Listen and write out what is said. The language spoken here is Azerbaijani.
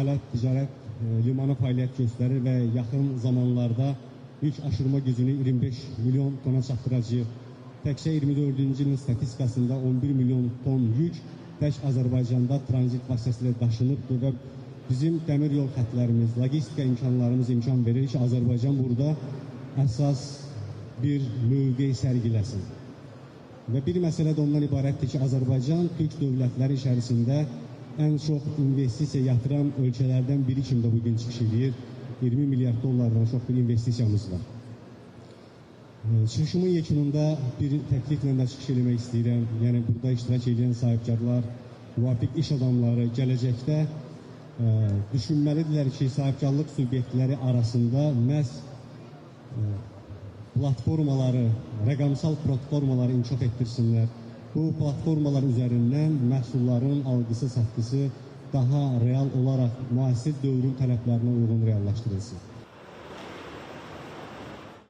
Ələt ticarət limanı fəaliyyət göstərir və yaxın zamanlarda yük aşırma gücünü 25 milyon tona çatdıracaq. Təkcə 24-cü ilin statistikasında 11 milyon ton yük tək Azərbaycanda tranzit vasitəsilə daşınıbdır və bizim dəmir yol xətlərimiz, logistika imkanlarımız imkan verir ki, Azərbaycan burada əsas bir mövqe sərgiləsin. Və bir məsələ də ondan ibarətdir ki, Azərbaycan Türk dövlətləri içərisində ən çox investisiya yatıran ölkələrdən biri kimi də bugün çıxış edir. 20 milyard dollardan çox bir investisiyamız var. Çıxışımın yekununda bir təkliflə də çıxış eləmək istəyirəm. Yəni, burada iştirak edən sahibkarlar, müvafiq iş adamları gələcəkdə düşünməlidirlər ki, sahibkarlıq subyektləri arasında məhz platformaları, rəqəmsal platformaları inkişaf etdirsinlər. Bu platformalar üzərindən məhsulların algısı, satqısı daha real olaraq müasir dövrün tələblərinə uyğun reallaşdırılsın.